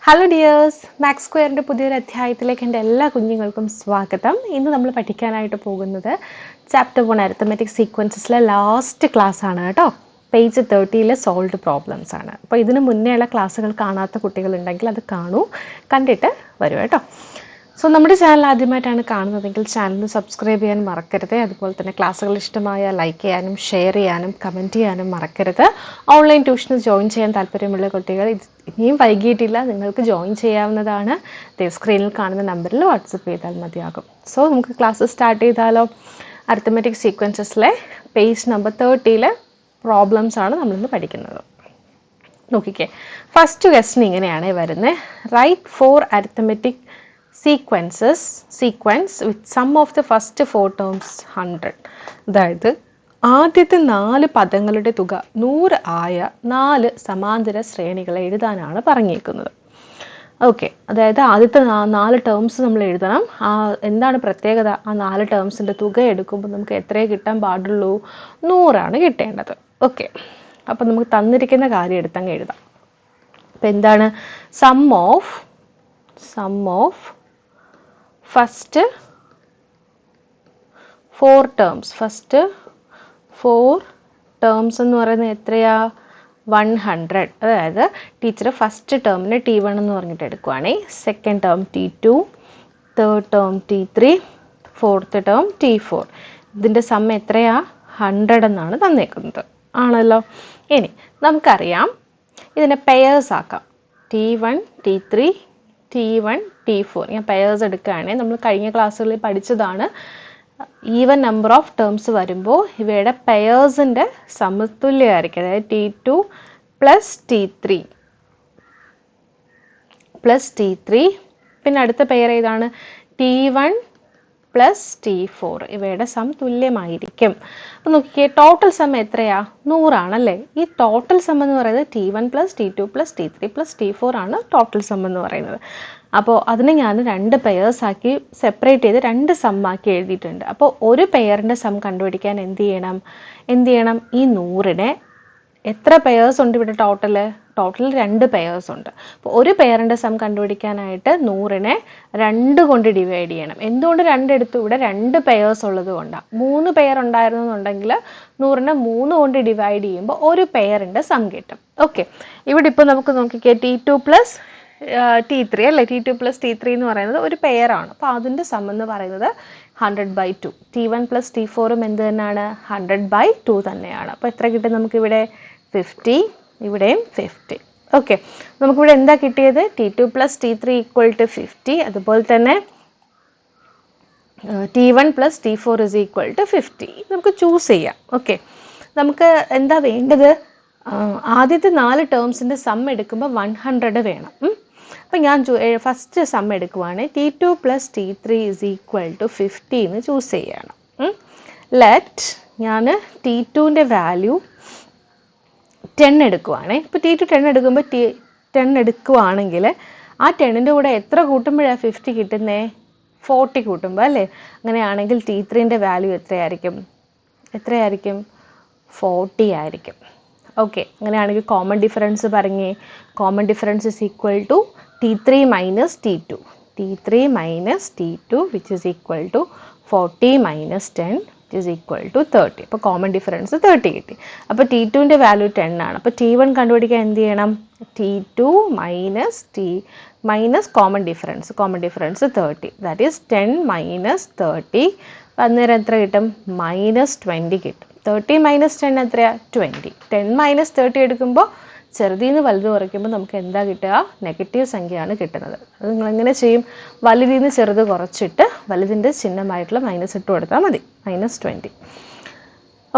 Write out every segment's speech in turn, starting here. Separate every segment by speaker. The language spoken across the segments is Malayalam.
Speaker 1: ഹലോ ഡിയേഴ്സ്, മാത്സ് സ്ക്വയറിൻ്റെ പുതിയൊരു അധ്യായത്തിലേക്ക് എൻ്റെ എല്ലാ കുഞ്ഞുങ്ങൾക്കും സ്വാഗതം. ഇന്ന് നമ്മൾ പഠിക്കാനായിട്ട് പോകുന്നത് ചാപ്റ്റർ 1 അരിത്തമെറ്റിക് സീക്വൻസസിലെ ലാസ്റ്റ് ക്ലാസ് ആണ് കേട്ടോ. പേജ് 30 സോൾവ്ഡ് പ്രോബ്ലംസ് ആണ്. അപ്പോൾ ഇതിന് മുന്നേയുള്ള ക്ലാസ്സുകൾ കാണാത്ത കുട്ടികളുണ്ടെങ്കിൽ അത് കാണൂ, കണ്ടിട്ട് വരൂ കേട്ടോ. സോ നമ്മുടെ ചാനൽ ആദ്യമായിട്ടാണ് കാണുന്നതെങ്കിൽ ചാനൽ സബ്സ്ക്രൈബ് ചെയ്യാൻ മറക്കരുത്. അതുപോലെ തന്നെ ക്ലാസ്സുകൾ ഇഷ്ടമായ ലൈക്ക് ചെയ്യാനും ഷെയർ ചെയ്യാനും കമൻറ്റ് ചെയ്യാനും മറക്കരുത്. ഓൺലൈൻ ട്യൂഷന് ജോയിൻ ചെയ്യാൻ താല്പര്യമുള്ള കുട്ടികൾ ഇനിയും വൈകിയിട്ടില്ല, നിങ്ങൾക്ക് ജോയിൻ ചെയ്യാവുന്നതാണ്. സ്ക്രീനിൽ കാണുന്ന നമ്പറിൽ വാട്സപ്പ് ചെയ്താൽ മതിയാകും. സോ നമുക്ക് ക്ലാസ് സ്റ്റാർട്ട് ചെയ്താലോ. അരിത്തമെറ്റിക് സീക്വൻസസിലെ പേജ് നമ്പർ 30 പ്രോബ്ലംസ് ആണ് നമ്മളിന്ന് പഠിക്കുന്നത്. നോക്കിക്കേ, ഫസ്റ്റ് ക്വസ്റ്റ്യൻ ഇങ്ങനെയാണ് വരുന്നത്. Right 4 arithmetic sequence with sum of the first 4 terms 100. അതായത് ആദ്യത്തെ 4 പദങ്ങളുടെ തുക 100 ആയ 4 സമാന്തര ശ്രേണികളെ എഴുതാനാണ് പറഞ്ഞേക്കുന്നത്. ഓക്കെ, അതായത് ആദ്യത്തെ 4 ടേംസ് നമ്മൾ എഴുതണം. എന്താണ് പ്രത്യേകത? ആ 4 ടേംസിൻ്റെ തുക എടുക്കുമ്പോൾ നമുക്ക് എത്രയേ കിട്ടാൻ പാടുള്ളൂ? 100 കിട്ടേണ്ടത്. ഓക്കെ, അപ്പം നമുക്ക് തന്നിരിക്കുന്ന കാര്യം എടുത്തങ്ങ് എഴുതാം. അപ്പം എന്താണ്? സം ഓഫ് ഫസ്റ്റ് 4 ടേംസ് എന്ന് പറയുന്നത് എത്രയാ? 100. അതായത് ടീച്ചർ ഫസ്റ്റ് ടേമിന് T1 എന്ന് പറഞ്ഞിട്ട് എടുക്കുവാണേ, second term T2, third term T3, fourth term T4. ഇതിൻ്റെ സം എത്രയാ? 100 എന്നാണ് തന്നേക്കുന്നത്, ആണല്ലോ. ഇനി നമുക്കറിയാം ഇതിനെ പെയേഴ്സ് ആക്കാം. T1, T3, T1, T4 ഞാൻ പെയേഴ്സ് എടുക്കുകയാണെങ്കിൽ നമ്മൾ കഴിഞ്ഞ ക്ലാസ്സുകളിൽ പഠിച്ചതാണ്. ഈവൻ നമ്പർ ഓഫ് ടേംസ് വരുമ്പോൾ ഇവയുടെ പെയേഴ്സിൻ്റെ സമതുല്യമായിരിക്കും. അതായത് T2 പ്ലസ് T3 പിന്നെ അടുത്ത പെയർ ഏതാണ്? T1 plus T4. ഇവയുടെ സം തുല്യമായിരിക്കും. അപ്പോൾ നോക്കിയേ, ടോട്ടൽ സം എത്രയാ? 100 ആണല്ലേ. ഈ ടോട്ടൽ സം എന്ന് പറയുന്നത് T1 plus T2 plus T3 plus T4 ആണ് ടോട്ടൽ സം എന്ന് പറയുന്നത്. അപ്പോൾ അതിനെ ഞാൻ 2 പെയേഴ്സ് ആക്കി സെപ്പറേറ്റ് ചെയ്ത് 2 സം ആക്കി എഴുതിയിട്ടുണ്ട്. അപ്പോൾ ഒരു പെയറിൻ്റെ സം കണ്ടുപിടിക്കാൻ എന്ത് ചെയ്യണം? ഈ 100നെ എത്ര പെയേഴ്സ് ഉണ്ട് ഇവിടെ? ടോട്ടൽ 2 പെയേഴ്സ് ഉണ്ട്. അപ്പോൾ ഒരു പെയറിൻ്റെ സം കണ്ടുപിടിക്കാനായിട്ട് 100നെ 2 കൊണ്ട് ഡിവൈഡ് ചെയ്യണം. എന്തുകൊണ്ട് 2 എടുത്തു? ഇവിടെ 2 പെയേഴ്സ് ഉള്ളത് കൊണ്ടാണ്. 3 പെയർ ഉണ്ടായിരുന്നെന്നുണ്ടെങ്കിൽ 100നെ 3 കൊണ്ട് ഡിവൈഡ് ചെയ്യുമ്പോൾ ഒരു പെയറിൻ്റെ സം കിട്ടും. ഓക്കെ, ഇവിടെ ഇപ്പോൾ നമുക്ക് നോക്കിക്കേ, T2 പ്ലസ് T3 അല്ലേ. T2 പ്ലസ് T3 എന്ന് പറയുന്നത് ഒരു പെയറാണ്. അപ്പോൾ അതിൻ്റെ സം എന്ന് പറയുന്നത് 100/2. T1 പ്ലസ് T4ഉം എന്ത് തന്നെയാണ്? 100/2 തന്നെയാണ്. അപ്പോൾ എത്ര കിട്ടും നമുക്കിവിടെ? 50. ഇവിടെയും 50. ഓക്കെ, നമുക്കിവിടെ എന്താ കിട്ടിയത്? T2 plus T3 equal to 50. അതുപോലെ തന്നെ T1 plus T4 is equal to 50. നമുക്ക് ചൂസ് ചെയ്യാം. ഓക്കെ, നമുക്ക് എന്താ വേണ്ടത്? ആദ്യത്തെ 4 ടേംസിൻ്റെ സം എടുക്കുമ്പോൾ 100 വേണം. അപ്പം ഞാൻ ഫസ്റ്റ് സം എടുക്കുവാണ്. T2 plus T3 is equal to 50 എന്ന് ചൂസ് ചെയ്യണം. ലെറ്റ് ഞാൻ T2ൻ്റെ വാല്യൂ 10 എടുക്കുവാണേ. ഇപ്പോൾ T2 10 എടുക്കുമ്പോൾ 10 എടുക്കുവാണെങ്കിൽ ആ 10ൻ്റെ കൂടെ എത്ര കൂട്ടുമ്പോഴാണ് 50 കിട്ടുന്നേ? 40 കൂട്ടുമ്പോൾ അല്ലേ. അങ്ങനെയാണെങ്കിൽ T3ൻ്റെ വാല്യൂ എത്രയായിരിക്കും? 40 ആയിരിക്കും. ഓക്കെ, അങ്ങനെയാണെങ്കിൽ കോമൺ ഡിഫറൻസ് പറഞ്ഞേ. Common difference is equal to T3 minus T2. T3 minus T2 which is equal to 40 minus 10 is equal to 30. അപ്പോൾ കോമൺ ഡിഫറൻസ് 30 കിട്ടി. അപ്പോൾ T2ൻ്റെ വാല്യൂ 10 ആണ്. അപ്പോൾ T1 കണ്ടുപിടിക്കാൻ എന്ത് ചെയ്യണം? T2 minus common difference 30. That is 10 minus 30. അന്നേരം എത്ര കിട്ടും? -20 കിട്ടും. 30 മൈനസ് 10 എത്രയാ? 20. 10 മൈനസ് 30 എടുക്കുമ്പോൾ ചെറുതിൽ നിന്ന് വലുത് കുറയ്ക്കുമ്പോൾ നമുക്ക് എന്താ കിട്ടുക? നെഗറ്റീവ് സംഖ്യയാണ് കിട്ടുന്നത്. അത് നിങ്ങൾ എങ്ങനെ ചെയ്യും? വലുതിൽ നിന്ന് ചെറുത് കുറച്ചിട്ട് വലുതിൻ്റെ ചിഹ്നമായിട്ടുള്ള മൈനസ് ഇട്ട് കൊടുത്താൽ മതി. -20.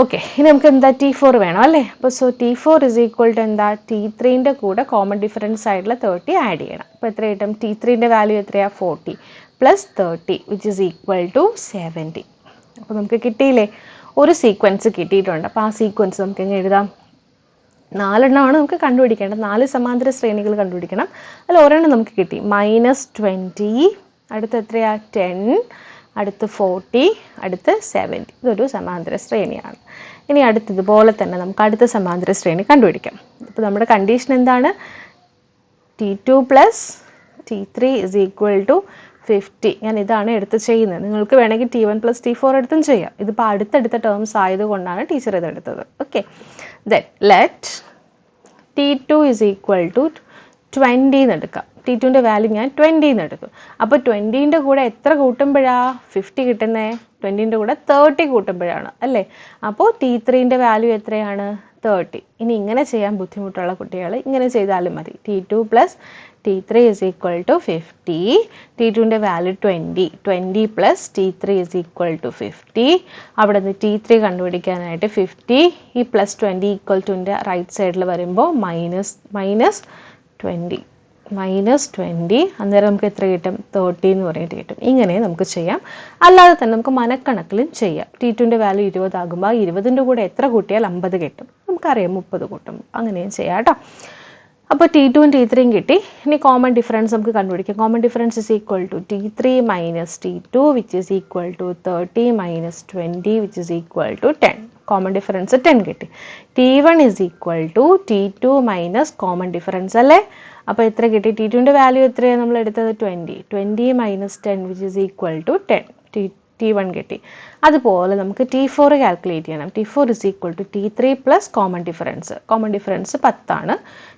Speaker 1: ഓക്കെ, ഇനി നമുക്ക് എന്താ? T4 വേണം അല്ലേ. അപ്പോൾ T4 ഇസ് ഈക്വൽ ടു എന്താ? T3ൻ്റെ കൂടെ കോമൺ ഡിഫറൻസ് ആയിട്ടുള്ള 30 ആഡ് ചെയ്യണം. അപ്പോൾ എത്ര കിട്ടും? T3ൻ്റെ വാല്യൂ എത്രയാണ്? 40 plus 30 which is equal to 70. അപ്പോൾ നമുക്ക് കിട്ടിയില്ലേ? ഒരു സീക്വൻസ് കിട്ടിയിട്ടുണ്ട്. അപ്പോൾ ആ സീക്വൻസ് നമുക്ക് എങ്ങനെ എഴുതാം? 4 എണ്ണമാണ് നമുക്ക് കണ്ടുപിടിക്കേണ്ടത്. 4 സമാന്തര ശ്രേണികൾ കണ്ടുപിടിക്കണം. അതിൽ ഒരെണ്ണം നമുക്ക് കിട്ടി. -20, അടുത്ത് എത്രയാ? 10, അടുത്ത് 40, അടുത്ത് 70. ഇതൊരു സമാന്തര ശ്രേണിയാണ്. ഇനി അടുത്തതുപോലെ തന്നെ നമുക്ക് അടുത്ത സമാന്തര ശ്രേണി കണ്ടുപിടിക്കാം. അപ്പോൾ നമ്മുടെ കണ്ടീഷൻ എന്താണ്? T2 plus T3 is equal to 50. ഞാൻ ഇതാണ് എടുത്ത് ചെയ്യുന്നത്. നിങ്ങൾക്ക് വേണമെങ്കിൽ T1 plus T4 എടുത്തും ചെയ്യാം. ഇതിപ്പോൾ അടുത്തടുത്ത ടേംസ് ആയതുകൊണ്ടാണ് ടീച്ചർ ഇതെടുത്തത്. Okay, then let T2 is equal to 20 എന്ന് എടുക്കാം. T2ൻ്റെ വാല്യൂ ഞാൻ 20 എന്ന് എടുക്കും. അപ്പോൾ 20ൻ്റെ കൂടെ എത്ര കൂട്ടുമ്പോഴാണ് 50 കിട്ടുന്നത്? 20ൻ്റെ കൂടെ 30 കൂട്ടുമ്പോഴാണ് അല്ലേ? അപ്പോൾ T3ൻ്റെ വാല്യൂ എത്രയാണ്? 30. ഇനി ഇങ്ങനെ ചെയ്യാൻ ബുദ്ധിമുട്ടുള്ള കുട്ടികൾ ഇങ്ങനെ ചെയ്താലും മതി. T2 plus T3 is equal to 50. T2ൻ്റെ value 20. 20 plus T3 is equal to 50. അവിടെ നിന്ന് T3 കണ്ടുപിടിക്കാനായിട്ട് 50 ഈ പ്ലസ് 20 ഈക്വൽ ടുൻ്റെ റൈറ്റ് സൈഡിൽ വരുമ്പോൾ മൈനസ് 20 അന്നേരം നമുക്ക് എത്ര കിട്ടും? 30 എന്ന് പറഞ്ഞിട്ട് കിട്ടും. ഇങ്ങനെ നമുക്ക് ചെയ്യാം. അല്ലാതെ തന്നെ നമുക്ക് മനക്കണക്കിലും ചെയ്യാം. T2ൻ്റെ വാല്യൂ 20 ആകുമ്പോൾ 20ൻ്റെ കൂടെ എത്ര കൂട്ടിയാൽ 50 കിട്ടും? നമുക്കറിയാം 30 കൂട്ടും. അങ്ങനെയും ചെയ്യാം കേട്ടോ. അപ്പോൾ T2ഉം T3യും കിട്ടി. ഇനി കോമൺ ഡിഫറൻസ് നമുക്ക് കണ്ടുപിടിക്കാം. Common difference is equal to T3 minus T2 which is equal to 30 minus 20 which is equal to 10. Common difference 10 കിട്ടി. T1 is equal to T2 minus common difference അല്ലേ? അപ്പോൾ എത്ര കിട്ടി? T2ൻ്റെ വാല്യൂ എത്രയാണ് നമ്മൾ എടുത്തത്? 20 minus 10 which is equal to 10. T1 കിട്ടി. അതുപോലെ നമുക്ക് T4 കാൽക്കുലേറ്റ് ചെയ്യണം. T4 is equal to T3 plus common difference. Common difference 10 ആണ്.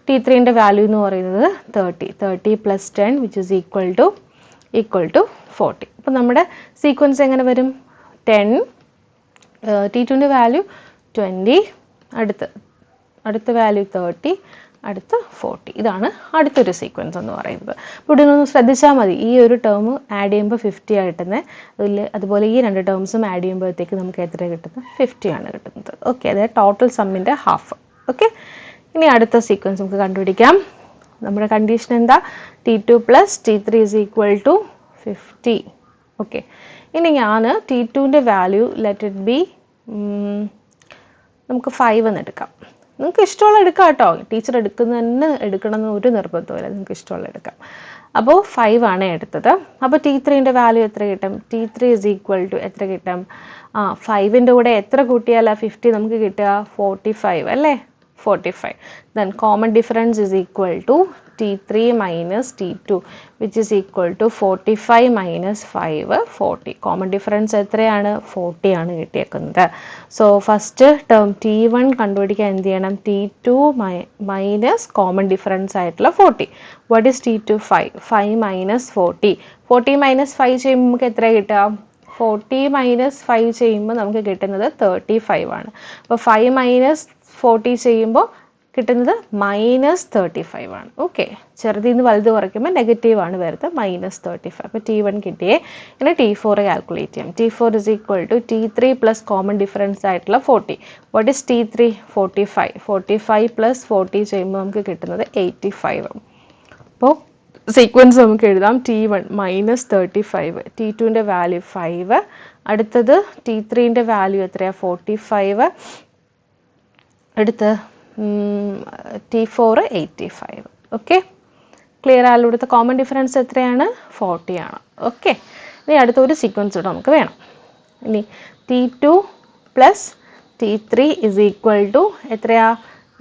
Speaker 1: T3ൻ്റെ വാല്യൂ എന്ന് പറയുന്നത് 30 plus 10 which is equal to 40. അപ്പോൾ നമ്മുടെ സീക്വൻസ് എങ്ങനെ വരും? 10, T2ൻ്റെ വാല്യൂ 20, അടുത്ത വാല്യൂ 30, അടുത്ത 40. ഇതാണ് അടുത്തൊരു സീക്വൻസ് എന്ന് പറയുന്നത്. അപ്പോൾ ഇവിടെ ഒന്ന് ശ്രദ്ധിച്ചാൽ മതി. ഈ ഒരു ടേം ആഡ് ചെയ്യുമ്പോൾ 50 ആണ് കിട്ടുന്നത്. അതുപോലെ ഈ രണ്ട് ടേംസും ആഡ് ചെയ്യുമ്പോഴത്തേക്ക് നമുക്ക് എത്ര കിട്ടുന്നത്? 50 ആണ് കിട്ടുന്നത്. ഓക്കെ, അതായത് ടോട്ടൽ സമ്മിൻ്റെ ഹാഫ്. ഓക്കെ, ഇനി അടുത്ത സീക്വൻസ് നമുക്ക് കണ്ടുപിടിക്കാം. നമ്മുടെ കണ്ടീഷൻ എന്താ? T2 plus T3 is equal to 50. Okay, ഇനി ഞാൻ T2ൻ്റെ വാല്യൂ ലെറ്റ് ഇറ്റ് ബി നമുക്ക് 5 എന്ന് എടുക്കാം. നിങ്ങൾക്ക് ഇഷ്ടമുള്ള എടുക്കാം കേട്ടോ. ടീച്ചർ എടുക്കുന്നതന്നെ എടുക്കണമെന്ന് ഒരു നിർബന്ധമില്ല. നിങ്ങൾക്ക് ഇഷ്ടമുള്ള എടുക്കാം. അപ്പോൾ 5 ആണ് എടുത്തത്. അപ്പോൾ T3ൻ്റെ വാല്യൂ എത്ര കിട്ടും? T3 ഇസ് ഈക്വൽ ടു എത്ര കിട്ടും? 5ൻ്റെ കൂടെ എത്ര കൂട്ടിയാൽ 50 നമുക്ക് കിട്ടുക? 45 അല്ലേ? 45. Then common difference is equal to T3 minus T2 which is equal to 45 minus 5, 40. Common difference എത്രയാണ്? 40 ആണ് കിട്ടിയേക്കുന്നത്. സോ ഫസ്റ്റ് ടേം T1 കണ്ടുപിടിക്കാൻ എന്ത് ചെയ്യണം? T2 മൈനസ് കോമൺ ഡിഫറൻസ് ആയിട്ടുള്ള 40. What is T2? 5 minus 40. 40 minus 5 ചെയ്യുമ്പോൾ നമുക്ക് എത്ര കിട്ടുക? 40 മൈനസ് 5 ചെയ്യുമ്പോൾ നമുക്ക് കിട്ടുന്നത് 35 ആണ്. അപ്പോൾ 5 മൈനസ് 40 ചെയ്യുമ്പോൾ കിട്ടുന്നത് മൈനസ് 35 ആണ്. ഓക്കെ, ചെറുതിൽ നിന്ന് വലുത് കുറയ്ക്കുമ്പോൾ നെഗറ്റീവ് ആണ് വരുന്നത്, മൈനസ് 35. അപ്പോൾ T1 കിട്ടിയേ. ഇനി T4 കാൽക്കുലേറ്റ് ചെയ്യാം. T4 is equal to T3 plus common difference ആയിട്ടുള്ള 40. What is T3? 45. 45 പ്ലസ് 40 ചെയ്യുമ്പോൾ നമുക്ക് കിട്ടുന്നത് 85. അപ്പോൾ സീക്വൻസ് നമുക്ക് എഴുതാം. T1 മൈനസ് 35, T2ൻ്റെ വാല്യൂ 5, അടുത്തത് T3ൻ്റെ വാല്യൂ എത്രയാണ്? 45, അടുത്ത് T4 85. ഓക്കെ, ക്ലിയർ ആയാലും ഇവിടുത്തെ കോമൺ ഡിഫറൻസ് എത്രയാണ്? 40 ആണ്. ഓക്കെ, ഇനി അടുത്ത ഒരു സീക്വൻസ് കൂടെ നമുക്ക് വേണം. ഇനി T2 plus T3 is equal to എത്രയാ?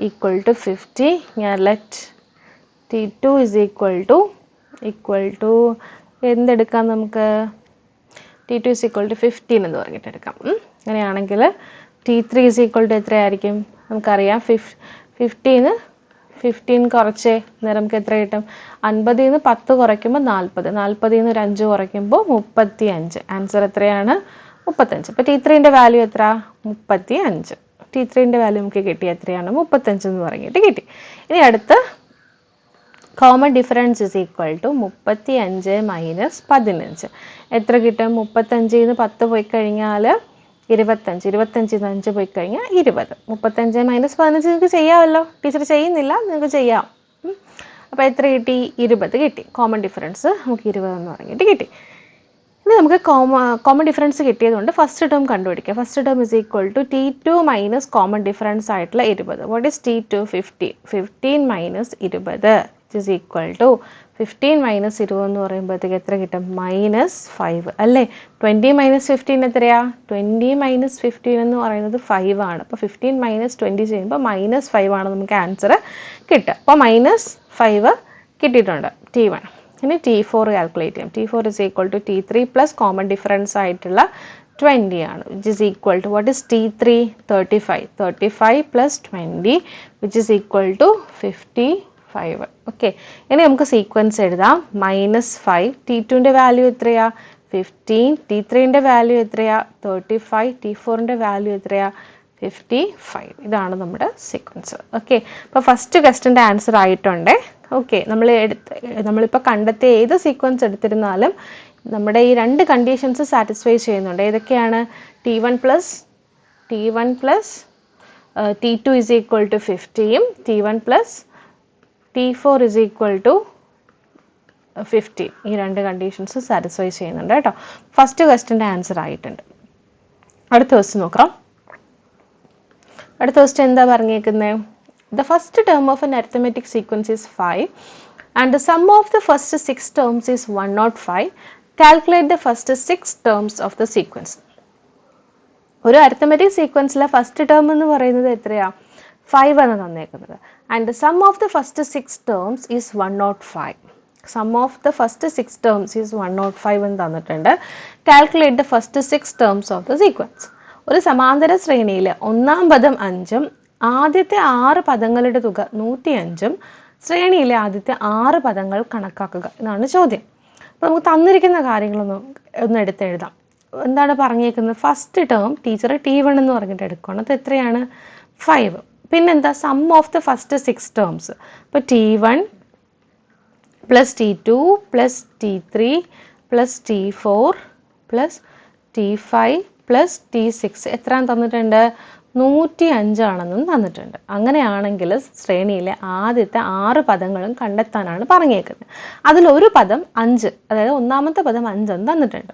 Speaker 1: Equal to 50. ഞാൻ let T2 is equal to എന്തെടുക്കാം നമുക്ക്? T2 ഇസ് ഈക്വൽ ടു 15 എന്ന് പറഞ്ഞിട്ട് എടുക്കാം. അങ്ങനെയാണെങ്കിൽ T3 ഇസ് ഈക്വൽ ടു എത്രയായിരിക്കും? നമുക്കറിയാം 15 കുറച്ച് നേരം നമുക്ക് എത്ര കിട്ടും? 50ൽ നിന്ന് 10 കുറയ്ക്കുമ്പോൾ 40, 40ൽ നിന്ന് ഒരു 5 കുറയ്ക്കുമ്പോൾ 35. ആൻസർ എത്രയാണ്? 35. അപ്പോൾ T3ൻ്റെ വാല്യൂ എത്ര? 35. T3ൻ്റെ വാല്യൂ നമുക്ക് കിട്ടി എത്രയാണ്? 35 എന്ന് പറഞ്ഞിട്ട് കിട്ടി. ഇനി അടുത്ത് common difference is equal to 35 minus 15. എത്ര കിട്ടും? 35ൽ നിന്ന് 10 പോയി കഴിഞ്ഞാൽ 25, 25ൽ നിന്ന് 5 പോയി കഴിഞ്ഞാൽ 20. 35 മൈനസ് 15 നിങ്ങൾക്ക് ചെയ്യാമല്ലോ. ടീച്ചർ ചെയ്യുന്നില്ല, നിങ്ങൾക്ക് ചെയ്യാം. അപ്പോൾ എത്ര കിട്ടി? 20 കിട്ടി. കോമൺ ഡിഫറൻസ് നമുക്ക് 20 എന്ന് പറഞ്ഞിട്ട് കിട്ടി. ഇനി നമുക്ക് കോമൺ ഡിഫറൻസ് കിട്ടിയതുകൊണ്ട് ഫസ്റ്റ് ടേം കണ്ടുപിടിക്കാം. First term is equal to T2 minus common difference ആയിട്ടുള്ള 20. What is T2? 50. 15 minus 20 is equal to 15 minus 20 എന്ന് പറയുമ്പോഴത്തേക്ക് എത്ര കിട്ടും? മൈനസ് 5 അല്ലേ? 20 മൈനസ് 15 എത്രയാ? 20 മൈനസ് 15 എന്ന് പറയുന്നത് 5 ആണ്. അപ്പോൾ 15 മൈനസ് 20 ചെയ്യുമ്പോൾ മൈനസ് 5 ആണ് നമുക്ക് ആൻസർ കിട്ടുക. അപ്പോൾ മൈനസ് 5 കിട്ടിയിട്ടുണ്ട് T1. ഇനി T4 കാൽക്കുലേറ്റ് ചെയ്യാം. T4 is equal to T3 plus common difference ആയിട്ടുള്ള 20 ആണ്, which is equal to what is T3? 35. 35 plus 20 which is equal to 55. Okay, ഇനി നമുക്ക് സീക്വൻസ് എഴുതാം. -5. T2ൻ്റെ വാല്യൂ എത്രയാ? 15. T3ൻ്റെ വാല്യൂ എത്രയാ? 35. T4ൻ്റെ വാല്യൂ എത്രയാ? 55. ഇതാണ് നമ്മുടെ സീക്വൻസ്. ഓക്കെ, അപ്പോൾ ഫസ്റ്റ് ക്വസ്റ്റ്യൻ്റെ ആൻസർ ആയിട്ടുണ്ട്. ഓക്കെ, നമ്മളിപ്പോൾ കണ്ടെത്തിയ ഏത് സീക്വൻസ് എടുത്തിരുന്നാലും നമ്മുടെ ഈ രണ്ട് കണ്ടീഷൻസ് സാറ്റിസ്ഫൈ ചെയ്യുന്നുണ്ട്. ഏതൊക്കെയാണ്? T1 plus T2 is equal to 50യും T1 plus T4 is equal to 50. ഈ രണ്ട് കണ്ടീഷൻസ് സാറ്റിസ്ഫൈ ചെയ്യുന്നുണ്ട് കേട്ടോ. ഫസ്റ്റ് ക്വസ്റ്റ്യൻ്റെ ആൻസർ ആയിട്ടുണ്ട്. അടുത്ത ക്വസ്റ്റ്യൻ നോക്കാം. അടുത്ത ക്വസ്റ്റ്യൻ എന്താ പറഞ്ഞേക്കുന്നത്? The first term of an arithmetic sequence is 5 and the sum of the first 6 terms is 105. Calculate the first 6 terms of the sequence. ഒരു അരിത്തമെറ്റിക് സീക്വൻസിലെ ഫസ്റ്റ് ടേം എന്ന് പറയുന്നത് എത്രയാ? 5 ആണ് തന്നേക്കുന്നത്. And the sum of the first 6 terms is 105. Sum of the first 6 terms is 105 എന്ന് തന്നിട്ടുണ്ട്. Calculate the first 6 terms of the sequence. ഒരു സമാന്തര ശ്രേണിയിൽ ഒന്നാം പദം 5ഉം ആദ്യത്തെ 6 പദങ്ങളുടെ തുക 105ഉം ശ്രേണിയിലെ ആദ്യത്തെ 6 പദങ്ങൾ കണക്കാക്കുക എന്നാണ് ചോദ്യം. അപ്പോൾ നമുക്ക് തന്നിരിക്കുന്ന കാര്യങ്ങളൊന്ന് എടുത്തെഴുതാം. എന്താണ് പറഞ്ഞേക്കുന്നത്? ഫസ്റ്റ് ടേം ടീച്ചർ T1 എന്ന് പറഞ്ഞിട്ട് എടുക്കണം. അത് എത്രയാണ്? 5. പിന്നെന്താ? Sum of the first 6 terms. അപ്പോൾ T1 plus T2 plus T3 plus T4 plus T5 plus T6 എത്രയാണ് തന്നിട്ടുണ്ട്? 105 ആണെന്നും തന്നിട്ടുണ്ട്. അങ്ങനെയാണെങ്കിൽ ശ്രേണിയിലെ ആദ്യത്തെ 6 പദങ്ങളും കണ്ടെത്താനാണ് പറഞ്ഞേക്കുന്നത്. അതിലൊരു പദം 5, അതായത് ഒന്നാമത്തെ പദം 5 എന്ന് തന്നിട്ടുണ്ട്.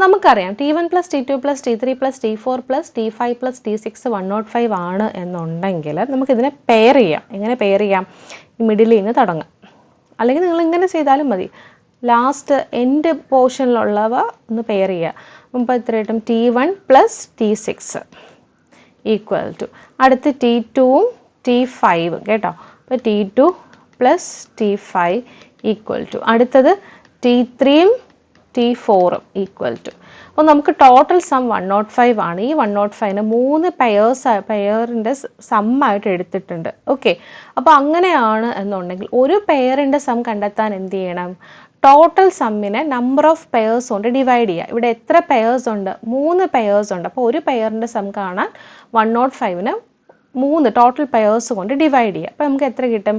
Speaker 1: നമുക്കറിയാം T1 plus T2 plus T3 plus T4 plus T5 plus T6 105 ആണ് എന്നുണ്ടെങ്കിൽ നമുക്കിതിനെ പെയർ ചെയ്യാം. എങ്ങനെ പെയർ ചെയ്യാം? ഈ മിഡിലിൽ നിന്ന് തുടങ്ങാം. അല്ലെങ്കിൽ നിങ്ങൾ ഇങ്ങനെ ചെയ്താലും മതി. ലാസ്റ്റ് എൻഡ് പോർഷനിലുള്ളവ ഒന്ന് പെയർ ചെയ്യുക. അപ്പോൾ എത്രയായിട്ടും? T1 plus T6 equal to അടുത്ത് T2ഉം T5 കേട്ടോ. അപ്പോൾ T2 plus T5 equal to അടുത്തത് T3ഉം T4ഉം ഈക്വൽ ടു. അപ്പോൾ നമുക്ക് ടോട്ടൽ സം 105 ആണ്. ഈ 105ന് 3 പെയറിൻ്റെ സമ്മായിട്ട് എടുത്തിട്ടുണ്ട്. ഓക്കെ, അപ്പോൾ അങ്ങനെയാണ് എന്നുണ്ടെങ്കിൽ ഒരു പെയറിൻ്റെ സം കണ്ടെത്താൻ എന്ത് ചെയ്യണം? ടോട്ടൽ സമ്മിനെ നമ്പർ ഓഫ് പെയേഴ്സ് കൊണ്ട് ഡിവൈഡ് ചെയ്യുക. ഇവിടെ എത്ര പെയേഴ്സ് ഉണ്ട്? 3 പെയേഴ്സ് ഉണ്ട്. അപ്പോൾ ഒരു പെയറിൻ്റെ സം കാണാൻ 105ന് 3 ടോട്ടൽ പെയേഴ്സ് കൊണ്ട് ഡിവൈഡ് ചെയ്യുക. അപ്പോൾ നമുക്ക് എത്ര കിട്ടും?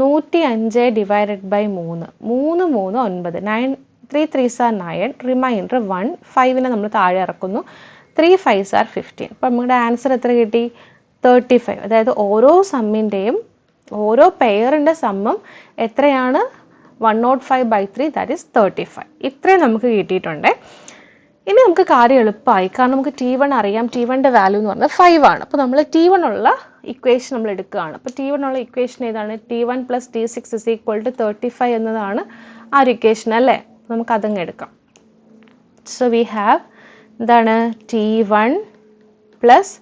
Speaker 1: 105 divided by 3. 3 3 9. 9 3 3s are 9. Remainder 1. 5നെ നമ്മൾ താഴെ ഇറക്കുന്നു. 3 5s are 15. അപ്പോൾ നമ്മുടെ ആൻസർ എത്ര കിട്ടി? 35. അതായത് ഓരോ സമ്മിൻ്റെയും ഓരോ പെയറിൻ്റെ സമ്മും എത്രയാണ്? 105/3, ദാറ്റ് ഈസ് 35. ഇത്രയും നമുക്ക് കിട്ടിയിട്ടുണ്ട്. ഇനി നമുക്ക് കാര്യം എളുപ്പമായി. കാരണം നമുക്ക് T1 അറിയാം. T1ൻ്റെ വാല്യൂ എന്ന് പറഞ്ഞാൽ 5 ആണ്. അപ്പോൾ നമ്മൾ T1 ഉള്ള ഇക്വേഷൻ നമ്മൾ എടുക്കുകയാണ്. അപ്പോൾ T1 ഉള്ള ഇക്വേഷൻ ഏതാണ്? T1 plus T6 is equal to 35 എന്നതാണ് ആ ഒരു ഇക്വേഷൻ അല്ലേ? നമുക്ക് അതങ്ങ് എടുക്കാം. സോ വി ഹാവ് എന്താണ്? T1 plus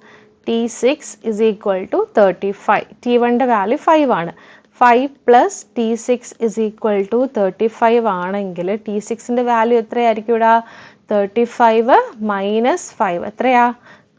Speaker 1: T6 is equal to 35. T1ൻ്റെ വാല്യൂ 5 ആണ്. 5 plus T6 is equal to 35 ആണെങ്കിൽ T6ൻ്റെ വാല്യൂ എത്രയായിരിക്കും ഇവിടെ? 35 മൈനസ് 5 എത്രയാ?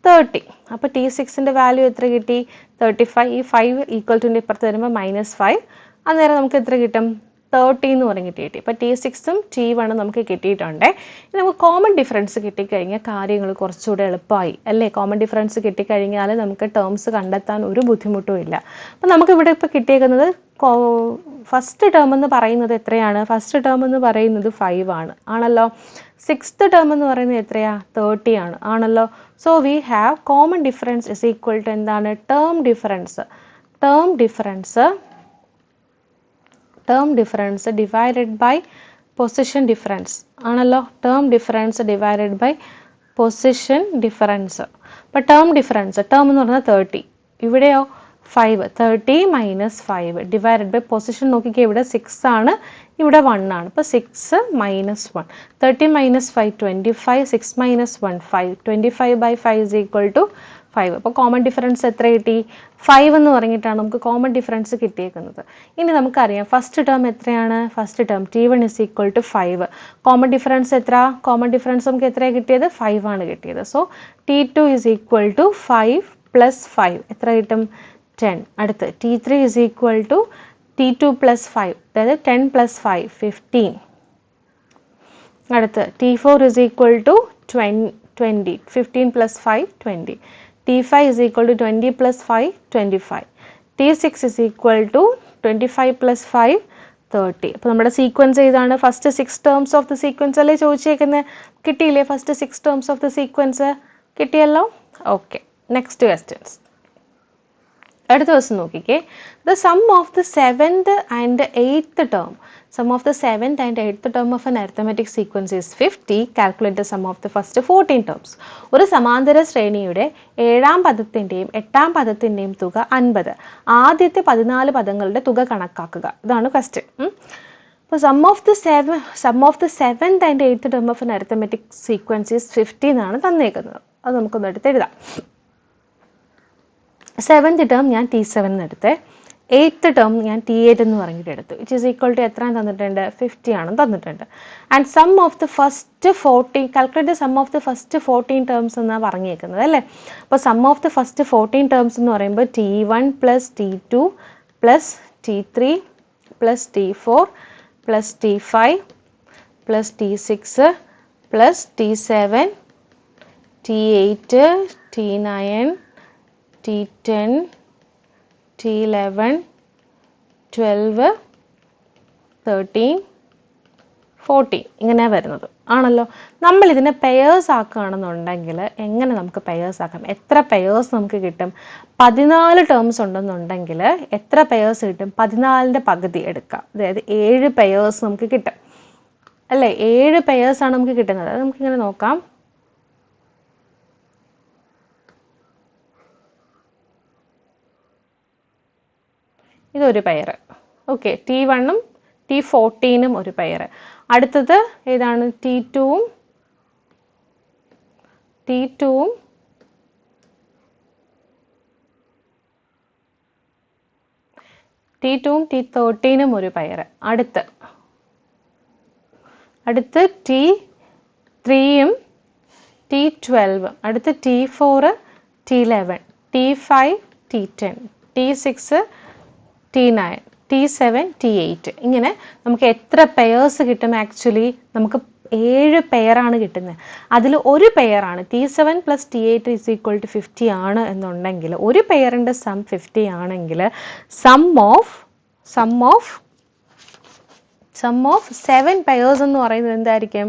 Speaker 1: 30. അപ്പോൾ T6ൻ്റെ വാല്യൂ എത്ര കിട്ടി? 35. ഈ 5 ഈക്വൽ ടുൻ്റെ ഇപ്പുറത്ത് വരുമ്പോൾ -5. അന്നേരം നമുക്ക് എത്ര കിട്ടും? 30 എന്ന് പറഞ്ഞ് കിട്ടി. അപ്പോൾ T6ഉം T1ഉം നമുക്ക് കിട്ടിയിട്ടുണ്ട്. ഇനി നമുക്ക് കോമൺ ഡിഫറൻസ് കിട്ടിക്കഴിഞ്ഞാൽ കാര്യങ്ങൾ കുറച്ചുകൂടെ എളുപ്പമായി അല്ലേ? കോമൺ ഡിഫറൻസ് കിട്ടിക്കഴിഞ്ഞാൽ നമുക്ക് ടേംസ് കണ്ടെത്താൻ ഒരു ബുദ്ധിമുട്ടും ഇല്ല. അപ്പോൾ നമുക്കിവിടെ ഇപ്പോൾ കിട്ടിയേക്കുന്നത് ഫസ്റ്റ് ടേം എന്ന് പറയുന്നത് എത്രയാണ്? ഫസ്റ്റ് ടേം എന്ന് പറയുന്നത് 5 ആണ് ആണല്ലോ. 6th ടേം എന്ന് പറയുന്നത് എത്രയാ? 30 ആണ് ആണല്ലോ. So we have common difference is equal to എന്താണ്? Term difference divided by position difference ആണല്ലോ. Term difference divided by position difference. അപ്പോൾ ടേം എന്ന് പറഞ്ഞാൽ 30. ഇവിടെയോ 5. 30 മൈനസ് 5 ഡിവൈഡഡ് ബൈ പൊസിഷൻ നോക്കിക്കുക. ഇവിടെ 6 ആണ്, ഇവിടെ 1 ആണ്. അപ്പോൾ 6 minus 1. 30 minus 5 25. 6 minus 1 5. 25/5 is equal to 5. അപ്പോൾ കോമൺ ഡിഫറൻസ് എത്ര കിട്ടി? 5 എന്ന് പറഞ്ഞിട്ടാണ് നമുക്ക് കോമൺ ഡിഫറൻസ് കിട്ടിയേക്കുന്നത്. ഇനി നമുക്കറിയാം ഫസ്റ്റ് ടേം എത്രയാണ്? First term T1 is equal to 5. Common difference എത്ര? കോമൺ ഡിഫറൻസ് നമുക്ക് എത്രയാണ് കിട്ടിയത്? 5 ആണ് കിട്ടിയത്. So T2 is equal to 5 plus 5 എത്ര കിട്ടും? 10. അടുത്ത് T3 is equal to T2 plus 5, അതായത് 10 plus 5 15. അടുത്ത് T4 is equal to 20, 15 plus 5 20. T5 is equal to 20 plus 5 25. T6 is equal to 25 plus 5 30. അപ്പോൾ നമ്മുടെ സീക്വൻസ് ഏതാണ്? First 6 terms of the sequence അല്ലേ ചോദിച്ചേക്കുന്നത്? കിട്ടിയില്ലേ first 6 terms of the sequence? കിട്ടിയല്ലോ. Okay, next questions. അടുത്ത ദിവസം നോക്കിക്കേ. The sum of the 7th and 8th term, sum of the 7th and 8th term of an arithmetic sequence is 50. Calculate the sum of the first 14 terms. ഒരു സമാന്തര ശ്രേണിയുടെ 7ാം പദത്തിൻ്റെയും 8ാം പദത്തിൻ്റെയും തുക 50. ആദ്യത്തെ 14 പദങ്ങളുടെ തുക കണക്കാക്കുക. ഇതാണ് ക്വസ്റ്റ്യൻ. അപ്പോൾ sum of the 7th and 8th term of an arithmetic sequence is 50 എന്നാണ് തന്നേക്കുന്നത്. അത് നമുക്കൊന്ന് എടുത്ത് എഴുതാം. 7th ടേം ഞാൻ T7 എന്ന് എടുത്തേ, 8th ടേം ഞാൻ T8 എന്ന് പറഞ്ഞിട്ട് എടുത്തു. ഇറ്റ് ഈസ് ഈക്വൽ ടു എത്ര തന്നിട്ടുണ്ട്? 50 ആണ് തന്നിട്ടുണ്ട്. And sum of the first 14, calculate sum of the first 14 terms എന്നാണ് പറഞ്ഞേക്കുന്നത് അല്ലേ. അപ്പോൾ sum of the first 14 terms എന്ന് പറയുമ്പോൾ T1 plus T2 plus T3 plus T4 plus T5 plus T6 plus T7 T8 T9 T10 T11 12 13 14 ഇങ്ങനെ വരുന്നത് ആണല്ലോ. നമ്മൾ ഇതിനെ പെയേഴ്സ് ആക്കുകയാണെന്നുണ്ടെങ്കിൽ എങ്ങനെ നമുക്ക് പെയേഴ്സ് ആക്കാം? എത്ര പെയേഴ്സ് നമുക്ക് കിട്ടും? 14 ടേംസ് ഉണ്ടെന്നുണ്ടെങ്കിൽ എത്ര പെയേഴ്സ് കിട്ടും? 14ന്റെ പകുതി എടുക്കാം, അതായത് 7 പെയേഴ്സ് നമുക്ക് കിട്ടും അല്ലേ. 7 പെയേഴ്സാണ് നമുക്ക് കിട്ടുന്നത്. അത് നമുക്കിങ്ങനെ നോക്കാം. ഇതൊരു പെയർ. ഓക്കെ, T1ഉം T14ഉം ഒരു പെയർ. അടുത്തത് ഏതാണ്? T2ഉം T13ഉം ഒരു പെയർ. അടുത്ത് T3ഉം T12ഉം. അടുത്ത് T4 T11 T5 T10 T6 T9 T7 T8. ഇങ്ങനെ നമുക്ക് എത്ര പെയേഴ്സ് കിട്ടും? ആക്ച്വലി നമുക്ക് 7 പെയറാണ് കിട്ടുന്നത്. അതിൽ ഒരു പെയറാണ് T7 plus T8 is equal to 50 ആണ് എന്നുണ്ടെങ്കിൽ, ഒരു പെയറിൻ്റെ സം 50 ആണെങ്കിൽ സം ഓഫ് 7 പെയേഴ്സ് എന്ന് പറയുന്നത് എന്തായിരിക്കും?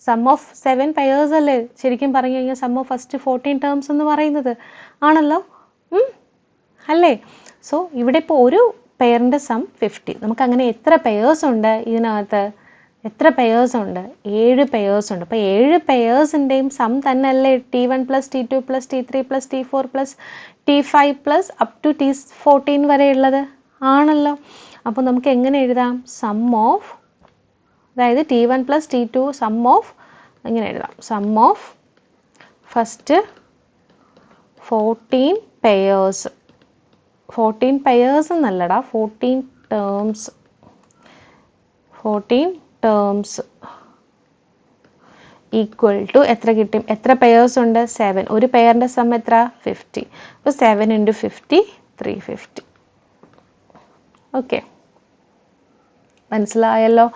Speaker 1: സം ഓഫ് 7 പെയേഴ്സ് അല്ലേ ശരിക്കും പറഞ്ഞു കഴിഞ്ഞാൽ സം ഓഫ് ഫസ്റ്റ് 14 ടേംസ് എന്ന് പറയുന്നത് ആണല്ലോ അല്ലേ. സോ ഇവിടെ ഇപ്പോൾ ഒരു പെയറിൻ്റെ സം 50. നമുക്കങ്ങനെ എത്ര പെയേഴ്സ് ഉണ്ട് ഇതിനകത്ത്? എത്ര പെയേഴ്സ് ഉണ്ട്? 7 പെയേഴ്സ് ഉണ്ട്. അപ്പോൾ 7 പെയേഴ്സിൻ്റെയും സം തന്നെ അല്ലേ T1 plus T2 plus T3 plus T4 plus T5 plus up to T14 വരെയുള്ളത് ആണല്ലോ. അപ്പോൾ നമുക്ക് എങ്ങനെ എഴുതാം? സം ഓഫ്, അതായത് T1 plus T2 some of, എങ്ങനെ എഴുതാം? Sum of first 14 pairs, 14 pairs എന്നല്ലടാ, 14 ടേംസ് ഈക്വൽ ടു എത്ര കിട്ടും? എത്ര പെയേഴ്സ് ഉണ്ട്? 7. ഒരു പെയറിൻ്റെ സം എത്ര? 50. അപ്പോൾ 7 × 50 350. ഓക്കെ, മനസ്സിലായല്ലോ.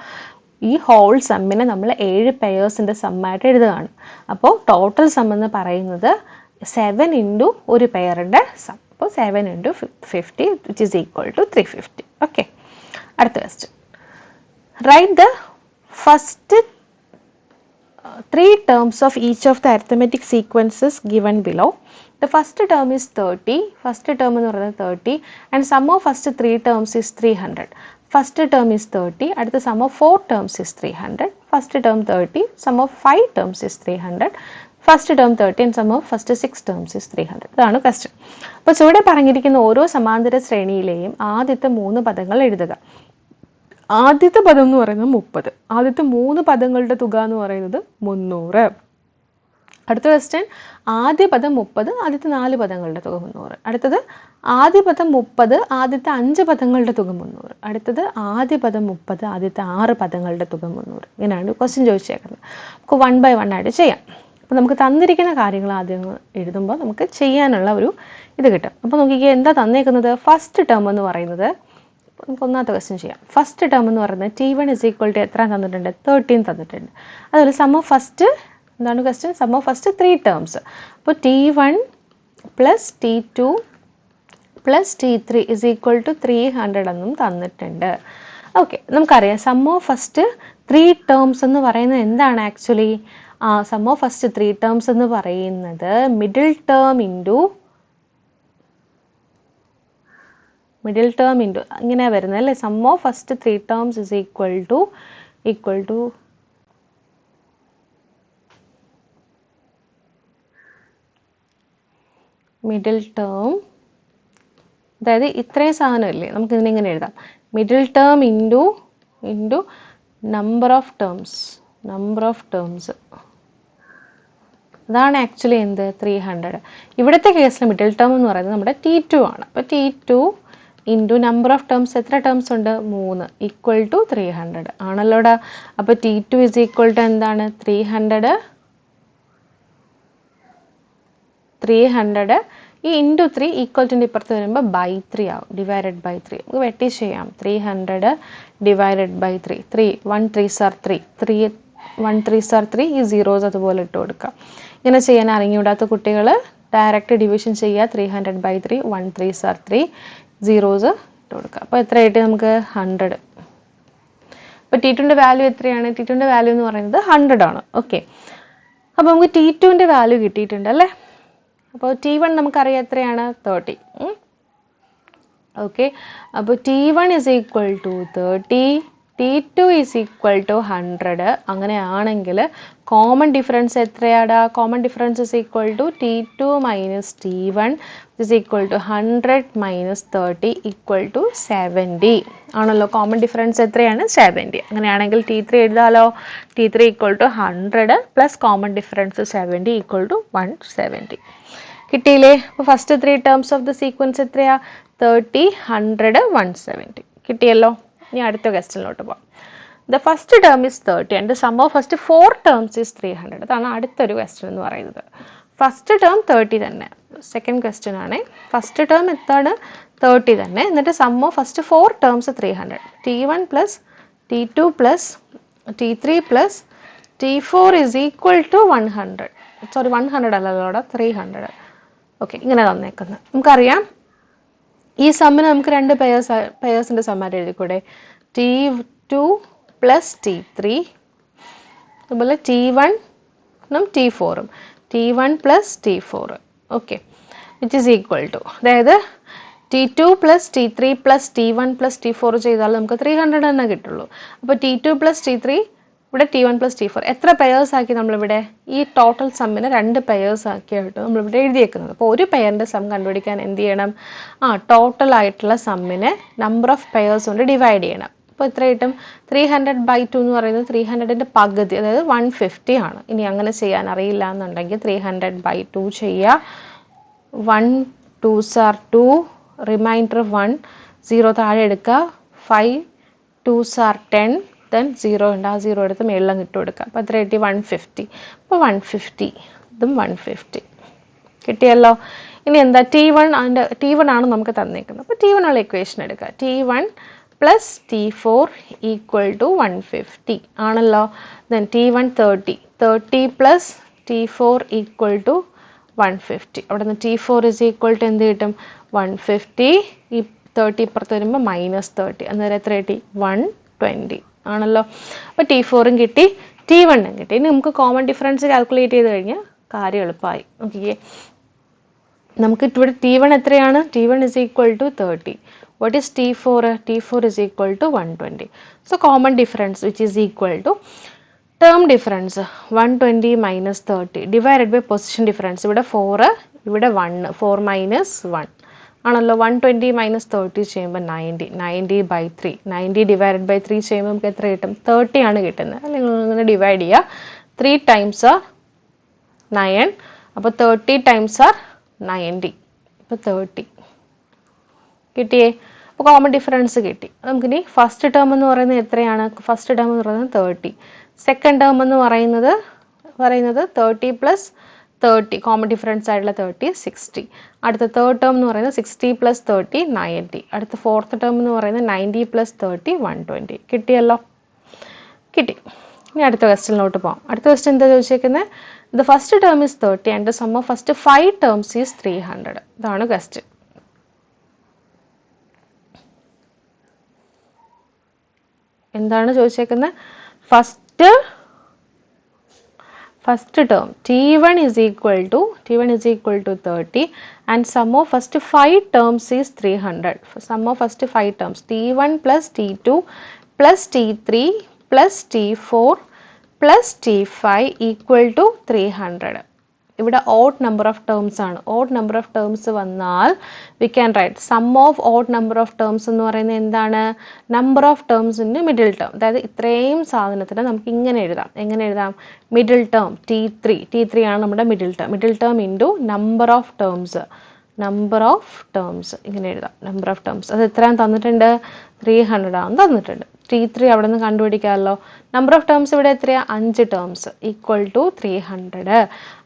Speaker 1: ഈ ഹോൾ സമ്മിനെ നമ്മൾ 7 പെയേഴ്സിൻ്റെ സമ്മായിട്ട് എഴുതുകയാണ്. അപ്പോൾ ടോട്ടൽ സം എന്ന് പറയുന്നത് 7 × ഒരു പെയറിൻ്റെ സം. അപ്പോൾ 7 × 50 which is equal to 350. Okay, അടുത്ത question. Write the first 3 terms of each of the arithmetic sequences given below. The first term is 30. First term എന്ന് പറയുന്നത് 30 and sum of first 3 terms is 300. First term is 30. അടുത്ത sum of 4 terms is 300. First term 30. Sum of 5 terms is 300. First term 30 and sum of first 6 terms is 300. ഇതാണ് ക്വസ്റ്റ്യൻ. അപ്പോൾ ചുവടെ പറഞ്ഞിരിക്കുന്ന ഓരോ സമാന്തര ശ്രേണിയിലെയും ആദ്യത്തെ 3 പദങ്ങൾ എഴുതുക. ആദ്യത്തെ പദം എന്ന് പറയുന്നത് 30. ആദ്യത്തെ 3 പദങ്ങളുടെ തുക എന്ന് പറയുന്നത് 300. അടുത്ത ക്വസ്റ്റ്യൻ ആദ്യ പദം 30, ആദ്യത്തെ 4 പദങ്ങളുടെ തുക 300. അടുത്തത് ആദ്യ പദം 30, ആദ്യത്തെ 5 പദങ്ങളുടെ തുക 300. അടുത്തത് ആദ്യ പദം 30, ആദ്യത്തെ 6 പദങ്ങളുടെ തുക 300. ഇങ്ങനെയാണ് ക്വസ്റ്റ്യൻ ചോദിച്ചേക്കുന്നത്. നമുക്ക് 1 by 1 ആയിട്ട് ചെയ്യാം. അപ്പോൾ നമുക്ക് തന്നിരിക്കുന്ന കാര്യങ്ങൾ ആദ്യം എഴുതുമ്പോൾ നമുക്ക് ചെയ്യാനുള്ള ഒരു ഇത് കിട്ടും. അപ്പോൾ നോക്കിക്കേ, എന്താ തന്നേക്കുന്നത്? ഫസ്റ്റ് ടേം എന്ന് പറയുന്നത് നമുക്ക് ഒന്നാമത്തെ ക്വസ്റ്റ്യൻ ചെയ്യാം. ഫസ്റ്റ് ടേം എന്ന് പറയുന്നത് T1 = എത്ര തന്നിട്ടുണ്ട്? 13 തന്നിട്ടുണ്ട്. അതുപോലെ സം ഓഫ് ഫസ്റ്റ് എന്താണ് question? Sum of first 3 terms. അപ്പോൾ T1 + T2 + T3 = 300 എന്നും തന്നിട്ടുണ്ട്. ഓക്കെ, നമുക്കറിയാം സം ഓഫ് ഫസ്റ്റ് 3 ടേംസ് എന്ന് പറയുന്നത് എന്താണ് actually? Sum of first 3 terms എന്ന് പറയുന്നത് മിഡിൽ ടേം ഇൻറ്റു ഇങ്ങനെയാണ് വരുന്നത് അല്ലേ? Sum of first 3 terms equal to middle term, അതായത് ഇത്രയും സാധനമല്ലേ, നമുക്ക് ഇതിനെങ്ങനെ എഴുതാം? Middle term into number of terms. അതാണ് ആക്ച്വലി എന്ത്? 300. ഇവിടുത്തെ കേസിൽ മിഡിൽ ടേം എന്ന് പറയുന്നത് നമ്മുടെ T2 ആണ്. അപ്പോൾ T2 into number of terms, എത്ര ടേംസ് ഉണ്ട്? 3 = 300 ആണല്ലോടാ. അപ്പോൾ T2 = എന്താണ്? 300. ഈ ഇൻറ്റു 3 ഈക്വൽറ്റിൻ്റെ ഇപ്പുറത്ത് വരുമ്പോൾ by 3 ആവും, ഡിവൈഡഡ് ബൈ 3. നമുക്ക് വെട്ടി ചെയ്യാം. 300 divided by 3. 1 3s are 3. 1 3s are 3. ഈ സീറോസ് അതുപോലെ ഇട്ട് കൊടുക്കാം. ഇങ്ങനെ ചെയ്യാൻ അറിഞ്ഞുകൂടാത്ത കുട്ടികൾ ഡയറക്റ്റ് ഡിവിഷൻ ചെയ്യുക. 300 by 3. 1 3s are 3. സീറോസ് ഇട്ട് കൊടുക്കുക. അപ്പോൾ എത്ര ആയിട്ട് നമുക്ക്? 100. അപ്പോൾ T2ൻ്റെ വാല്യൂ എത്രയാണ്? T2ൻ്റെ വാല്യൂ എന്ന് പറയുന്നത് 100 ആണ്. ഓക്കെ, അപ്പോൾ നമുക്ക് T2ൻ്റെ വാല്യൂ കിട്ടിയിട്ടുണ്ട് അല്ലേ? അപ്പോൾ T1 നമുക്കറിയാം എത്രയാണ്? 30. ഓക്കെ, അപ്പോൾ T1 = 30, T2 = 100. അങ്ങനെയാണെങ്കിൽ കോമൺ ഡിഫറൻസ് എത്രയാടാ? കോമൺ ഡിഫറൻസ് T2 - T1 100 - 30 = 70 ആണല്ലോ. കോമൺ ഡിഫറൻസ് എത്രയാണ്? 70. അങ്ങനെയാണെങ്കിൽ T3 എഴുതാലോ. T3 = 100 + common difference 70 = 170. കിട്ടിയില്ലേ? അപ്പോൾ first 3 terms of the sequence എത്രയാ? 30, 100, 170. കിട്ടിയല്ലോ. ഇനി അടുത്ത ക്വസ്റ്റ്യനിലോട്ട് പോകാം. The first term is 30 and the sum of first 4 terms is 300. അതാണ് അടുത്തൊരു ക്വസ്റ്റ്യൻ എന്ന് പറയുന്നത്. ഫസ്റ്റ് ടേം 30 തന്നെ. സെക്കൻഡ് ക്വസ്റ്റ്യൻ ആണ്. ഫസ്റ്റ് ടേം എന്താണ്? 30 തന്നെ. എന്നിട്ട് sum of first 4 terms 300. T1 + T2 + T3 + T4 = 100. Sorry, 100 അല്ലല്ലോടാ, 300. Okay, ഇങ്ങനെ തന്നേക്കുന്നത്. നമുക്കറിയാം ഈ സമ്മിന് നമുക്ക് 2 പെയേഴ്സിൻ്റെ സമ്മായിട്ട് എഴുതിക്കൂടെ? T2 + T3, അതുപോലെ T1 T4, T1 + T4. Okay, which is equal to, അതായത് T2 + T3 + T1 + T4 ചെയ്താൽ നമുക്ക് 300 തന്നെ കിട്ടുള്ളൂ. അപ്പോൾ T2 + T3, ഇവിടെ T1 + T4 എത്ര പെയേഴ്സ് ആക്കി നമ്മളിവിടെ? ഈ ടോട്ടൽ സമ്മിനെ 2 പെയേഴ്സ് ആക്കിയായിട്ട് നമ്മളിവിടെ എഴുതിയേക്കുന്നത്. അപ്പോൾ ഒരു പെയറിൻ്റെ സം കണ്ടുപിടിക്കാൻ എന്ത് ചെയ്യണം? ടോട്ടൽ ആയിട്ടുള്ള സമ്മിനെ നമ്പർ ഓഫ് പെയേഴ്സ് കൊണ്ട് ഡിവൈഡ് ചെയ്യണം. അപ്പോൾ എത്ര കിട്ടും? 300 by 2 എന്ന് പറയുന്നത് 300ൻ്റെ പകുതി, അതായത് 150 ആണ്. ഇനി അങ്ങനെ ചെയ്യാൻ അറിയില്ല എന്നുണ്ടെങ്കിൽ 300 by 2 ചെയ്യുക. 1 2s are 2, റിമൈൻഡർ 1, 0 താഴെ എടുക്കുക. 5 2s are 10, ദെൻ 0 ഉണ്ട്, ആ 0 എടുത്ത് മേളിലും ഇട്ട് കൊടുക്കുക. അപ്പോൾ എത്ര കിട്ടി? 150. അപ്പോൾ 150, ഇതും 150 കിട്ടിയല്ലോ. ഇനി എന്താ? T1 ആണ് നമുക്ക് തന്നേക്കുന്നത്. അപ്പോൾ T1 ഉള്ള ഇക്വേഷൻ എടുക്കുക. T1 + T4 = 150 ആണല്ലോ. Then T1 30 + T4 = 150. അവിടെ നിന്ന് T4 = എന്ത് കിട്ടും? 150. ഈ 30 ഇപ്പുറത്ത് വരുമ്പോൾ -30. അന്നേരം എത്ര കിട്ടി? 120 ആണല്ലോ. അപ്പോൾ T4ഉം കിട്ടി, T1ഉം കിട്ടി. ഇനി നമുക്ക് കോമൺ ഡിഫറൻസ് കാൽക്കുലേറ്റ് ചെയ്ത് കഴിഞ്ഞാൽ കാര്യം എളുപ്പമായി. ഓക്കെ, നമുക്ക് ഇവിടെ T1 എത്രയാണ്? T1 = 30. What is T4? T4 = 120. So common difference, which is equal to term difference 120 - 30 divided by position difference. ഇവിടെ 4, ഇവിടെ 1, 4 - 1 ആണല്ലോ. 120 - 30 ചെയ്യുമ്പോൾ 90. 90 by 3. 90 divided by 3 ചെയ്യുമ്പോൾ നമുക്ക് എത്ര കിട്ടും? 30 ആണ് കിട്ടുന്നത്. നിങ്ങൾ ഇങ്ങനെ ഡിവൈഡ് ചെയ്യുക. 3 times 9. അപ്പോൾ 30 times are 90. അപ്പോൾ 30 കിട്ടിയേ. അപ്പോൾ കോമൺ ഡിഫറൻസ് കിട്ടി. നമുക്കിനി ഫസ്റ്റ് ടേം എന്ന് പറയുന്നത് എത്രയാണ്? ഫസ്റ്റ് ടേം എന്ന് പറയുന്നത് 30. സെക്കൻഡ് ടേം എന്ന് പറയുന്നത് 30 പ്ലസ് 30, കോമൺ ഡിഫറൻസ് ആയിട്ടുള്ള 30 60. അടുത്ത തേർഡ് ടേം എന്ന് പറയുന്നത് 60 പ്ലസ് 30 90. അടുത്ത ഫോർത്ത് ടേം എന്ന് പറയുന്നത് 90 പ്ലസ് 30 120. കിട്ടിയല്ലോ, കിട്ടി. ഇനി അടുത്ത ക്വസ്റ്റ്യനിലോട്ട് പോകാം. അടുത്ത ക്വസ്റ്റ്യൻ എന്താ ചോദിച്ചേക്കുന്നത്? The first term is 30 and the sum of first 5 terms is 300. ഇതാണ് ക്വസ്റ്റ്യൻ. എന്താണ് ചോദിച്ചേക്കുന്നത്? First term T1 is equal to 30 and sum of first 5 terms is 300. Sum of first 5 terms T1 plus T2 plus T3 plus T4 plus T5 equal to 300. ഇവിടെ ഓഡ് നമ്പർ ഓഫ് ടേംസ് ആണ്. ഓഡ് നമ്പർ ഓഫ് ടേംസ് വന്നാൽ we can write sum of odd number of terms എന്ന് പറയുന്നത് എന്താണ്? നമ്പർ ഓഫ് ടേംസിൻ്റെ മിഡിൽ ടേം. അതായത് ഇത്രയും സാധനത്തിന് നമുക്ക് ഇങ്ങനെ എഴുതാം. എങ്ങനെ എഴുതാം? മിഡിൽ ടേം T3 ആണ് നമ്മുടെ middle term. Middle term into number of terms ഇങ്ങനെ എഴുതാം. നമ്പർ ഓഫ് ടേംസ് അത് എത്രയാണ് തന്നിട്ടുണ്ട്? 300 ആണ് തന്നിട്ടുണ്ട്. T3 അവിടെ നിന്ന് കണ്ടുപിടിക്കാമല്ലോ. നമ്പർ ഓഫ് ടേംസ് ഇവിടെ എത്രയാണ്? 5 ടേംസ് ഈക്വൽ ടു 300.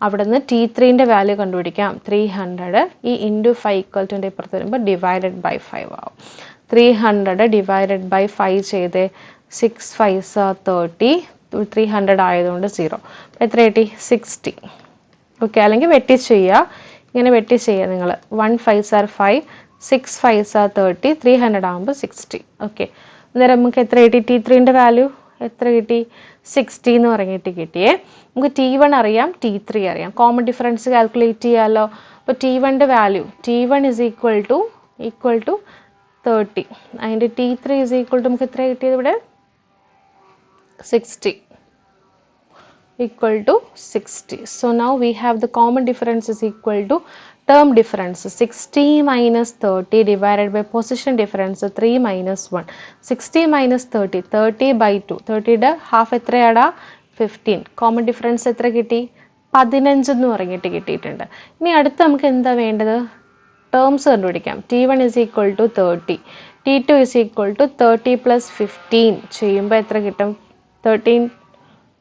Speaker 1: അവിടെ നിന്ന് T3ൻ്റെ വാല്യൂ കണ്ടുപിടിക്കാം. 300 ഈ ഇൻറ്റു 5 ഈക്വൽ ടു ഇപ്പുറത്ത് വരുമ്പോൾ ഡിവൈഡഡ് ബൈ 5 ആവും. 300 ഡിവൈഡഡ് ബൈ 5 ചെയ്ത് 6 5s are 30. 300 ആയതുകൊണ്ട് 0. എത്ര കിട്ടി? 60. ഓക്കെ, അല്ലെങ്കിൽ വെട്ടി ചെയ്യുക. ഇങ്ങനെ വെട്ടി ചെയ്യുക നിങ്ങൾ. 1 5s are 5, 6 5s are 30, 300 ആകുമ്പോൾ 60. ഓക്കെ, അന്നേരം നമുക്ക് എത്ര കിട്ടി? T3ൻ്റെ വാല്യൂ എത്ര കിട്ടി? 60 എന്ന് പറഞ്ഞിട്ട് കിട്ടിയേ. നമുക്ക് T1 അറിയാം, T3 അറിയാം. കോമൺ ഡിഫറൻസ് കാൽക്കുലേറ്റ് ചെയ്യാമല്ലോ. അപ്പോൾ T1ൻ്റെ value T1 is equal to 30. അതിൻ്റെ T3 is equal to നമുക്ക് എത്ര കിട്ടിയത് ഇവിടെ? 60 equal to 60. So now we have the common difference is equal to term difference 60 minus 30 divided by position difference 3 minus 1. 60 minus 30, 30 by 2. 30യുടെ half എത്രയാടാ? 15. Common difference എത്ര കിട്ടി? 15 എന്ന് പറഞ്ഞിട്ട് കിട്ടിയിട്ടുണ്ട്. ഇനി അടുത്ത് നമുക്ക് എന്താ വേണ്ടത്? ടേംസ് കണ്ടുപിടിക്കാം. T1 is equal to 30. T2 is equal to 30 plus 15 ചെയ്യുമ്പോൾ എത്ര കിട്ടും? 13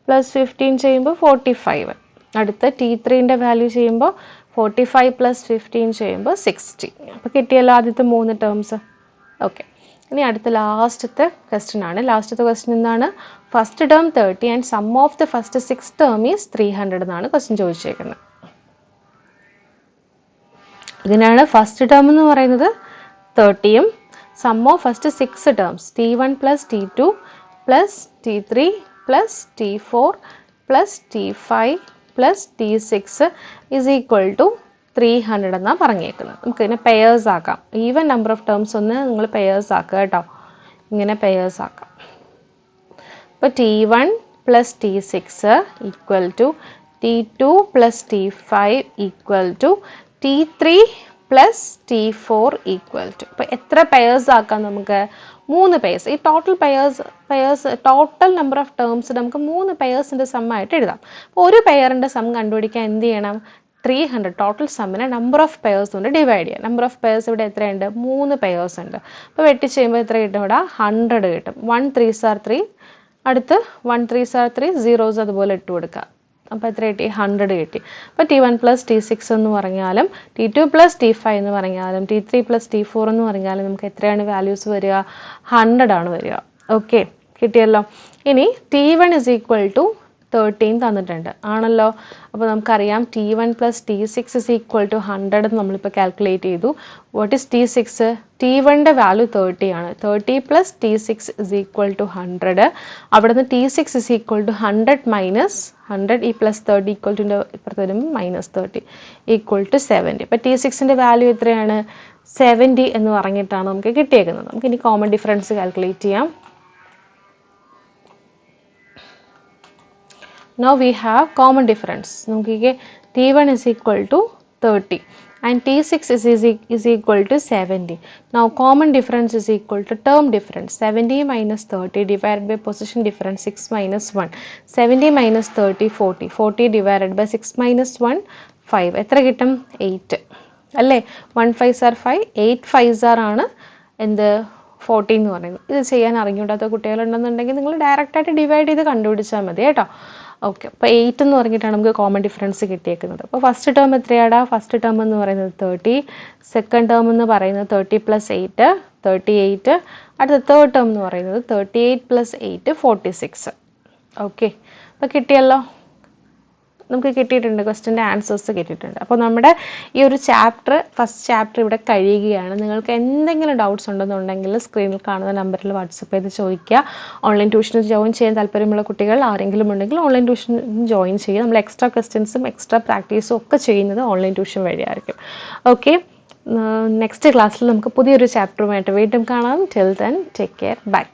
Speaker 1: plus 15 ചെയ്യുമ്പോൾ 45. അടുത്ത T3ൻ്റെ വാല്യൂ ചെയ്യുമ്പോൾ 45 plus 15 ചെയ്യുമ്പോൾ 60. അപ്പോൾ കിട്ടിയല്ലോ ആദ്യത്തെ 3 ടേംസ്. ഓക്കെ, ഇനി അടുത്ത ലാസ്റ്റത്തെ ക്വസ്റ്റ്യൻ ആണ്. ലാസ്റ്റത്തെ ക്വസ്റ്റ്യൻ എന്താണ്? First term 30 and sum of the first 6 term is 300 എന്നാണ് ക്വസ്റ്റ്യൻ ചോദിച്ചേക്കുന്നത്. ഇതിനാണ് ഫസ്റ്റ് ടേം എന്ന് പറയുന്നത് 30യും sum of first 6 terms T1 plus T2 plus T3 plus T4 plus T5 plus T6 is equal to 300 എന്നാണ് പറഞ്ഞേക്കുന്നത്. നമുക്കിതിനെ പെയേഴ്സ് ആക്കാം. ഈവൻ നമ്പർ ഓഫ് ടേംസ് ഒന്ന് നിങ്ങൾ പെയേഴ്സ് ആക്കുക കേട്ടോ. ഇങ്ങനെ പെയേഴ്സ് ആക്കാം. അപ്പോൾ T1 plus T6 equal to T2 plus T5 equal to T3 plus T4 equal to. അപ്പോൾ എത്ര പെയേഴ്സ് ആക്കാം നമുക്ക്? 3 പെയേഴ്സ്. ഈ ടോട്ടൽ നമ്പർ ഓഫ് ടേംസ് നമുക്ക് 3 പെയേഴ്സിൻ്റെ സം ആയിട്ട് എഴുതാം. അപ്പോൾ ഒരു പെയറിൻ്റെ സം കണ്ടുപിടിക്കാൻ എന്ത് ചെയ്യണം? 300 ടോട്ടൽ സമ്മിനെ നമ്പർ ഓഫ് പെയേഴ്സ് കൊണ്ട് ഡിവൈഡ് ചെയ്യുക. നമ്പർ ഓഫ് പെയേഴ്സ് ഇവിടെ എത്രയുണ്ട്? 3 പെയേഴ്സ് ഉണ്ട്. അപ്പോൾ വെട്ടി ചെയ്യുമ്പോൾ എത്ര കിട്ടും? ഇവിടെ 100 കിട്ടും. 1 3s are 3, അടുത്ത് 1 3s are 3, zeros അതുപോലെ ഇട്ട് കൊടുക്കുക. അപ്പോൾ എത്ര കിട്ടി? 100 കിട്ടി. അപ്പോൾ T1 പ്ലസ് T6 എന്ന് പറഞ്ഞാലും T2 പ്ലസ് T5 എന്ന് പറഞ്ഞാലും T3 പ്ലസ് T4 എന്ന് പറഞ്ഞാലും നമുക്ക് എത്രയാണ് വാല്യൂസ് വരിക? 100 ആണ് വരിക. ഓക്കെ, കിട്ടിയല്ലോ. ഇനി T1 is equal to 13 തന്നിട്ടുണ്ട് ആണല്ലോ. അപ്പോൾ നമുക്കറിയാം T1 plus T6 is equal to 100 നമ്മളിപ്പോൾ കാൽക്കുലേറ്റ് ചെയ്തു. What is T6? T1ൻ്റെ വാല്യൂ 30 ആണ്. 30 plus T6 is equal to 100. അവിടെ നിന്ന് T6 is equal to 100 minus 100 ഈ പ്ലസ് 30 ഈക്വൽ ടു ഇപ്പുറത്ത് വരുമ്പോൾ മൈനസ് 30 ഈക്വൽ ടു 70. അപ്പോൾ T6ൻ്റെ വാല്യൂ എത്രയാണ്? 70 എന്ന് പറഞ്ഞിട്ടാണ് നമുക്ക് കിട്ടിയേക്കുന്നത്. നമുക്കിനി കോമൺ ഡിഫറൻസ് കാൽക്കുലേറ്റ് ചെയ്യാം. Now we have common difference. നമുക്ക് T1 is equal to 30. and T6 is equal to 70. Now common difference is equal to term difference. 70 minus 30 divided by position difference 6 minus 1. 70 minus 30 40. 40 divided by 6 minus 1 5. എത്ര കിട്ടും? 8 അല്ലേ? 1 5s are 5, 8 5s ആണ് എന്ത് 14 എന്ന് പറയുന്നത്. ഇത് ചെയ്യാൻ അറിഞ്ഞൂടാത്ത കുട്ടികളുണ്ടെന്നുണ്ടെങ്കിൽ നിങ്ങൾ ഡയറക്റ്റായിട്ട് ഡിവൈഡ് ചെയ്ത് കണ്ടുപിടിച്ചാൽ മതി കേട്ടോ. ഓക്കെ, അപ്പോൾ 8 എന്ന് പറഞ്ഞിട്ടാണ് നമുക്ക് കോമൺ ഡിഫറൻസ് കിട്ടിയേക്കുന്നത്. അപ്പോൾ ഫസ്റ്റ് ടേം എത്രയാടാ? ഫസ്റ്റ് ടേം എന്ന് പറയുന്നത് 30, സെക്കൻഡ് ടേം എന്ന് പറയുന്നത് 30 + 8 38, അടുത്ത തേർഡ് ടേം എന്ന് പറയുന്നത് 38 + 8 46. ഓക്കെ, അപ്പോൾ കിട്ടിയല്ലോ, നമുക്ക് കിട്ടിയിട്ടുണ്ട്, ക്വസ്റ്റ്യൻ്റെ ആൻസേഴ്സ് കിട്ടിയിട്ടുണ്ട്. അപ്പോൾ നമ്മുടെ ഈ ഒരു ഫസ്റ്റ് ചാപ്റ്റർ ഇവിടെ കഴിയുകയാണ്. നിങ്ങൾക്ക് എന്തെങ്കിലും ഡൗട്ട്സ് ഉണ്ടെന്നുണ്ടെങ്കിൽ സ്ക്രീനിൽ കാണുന്ന നമ്പറിൽ വാട്സപ്പ് ചെയ്ത് ചോദിക്കുക. ഓൺലൈൻ ട്യൂഷന് ജോയിൻ ചെയ്യാൻ താല്പര്യമുള്ള കുട്ടികൾ ആരെങ്കിലും ഉണ്ടെങ്കിൽ ഓൺലൈൻ ട്യൂഷൻ ജോയിൻ ചെയ്യുക. നമ്മൾ എക്സ്ട്രാ ക്വസ്റ്റ്യൻസും എക്സ്ട്രാ പ്രാക്ടീസും ഒക്കെ ചെയ്യുന്നത് ഓൺലൈൻ ട്യൂഷൻ വഴിയായിരിക്കും. ഓക്കെ, നെക്സ്റ്റ് ക്ലാസ്സിൽ നമുക്ക് പുതിയൊരു ചാപ്റ്ററുമായിട്ട് വീണ്ടും കാണാം. Till then take care, by.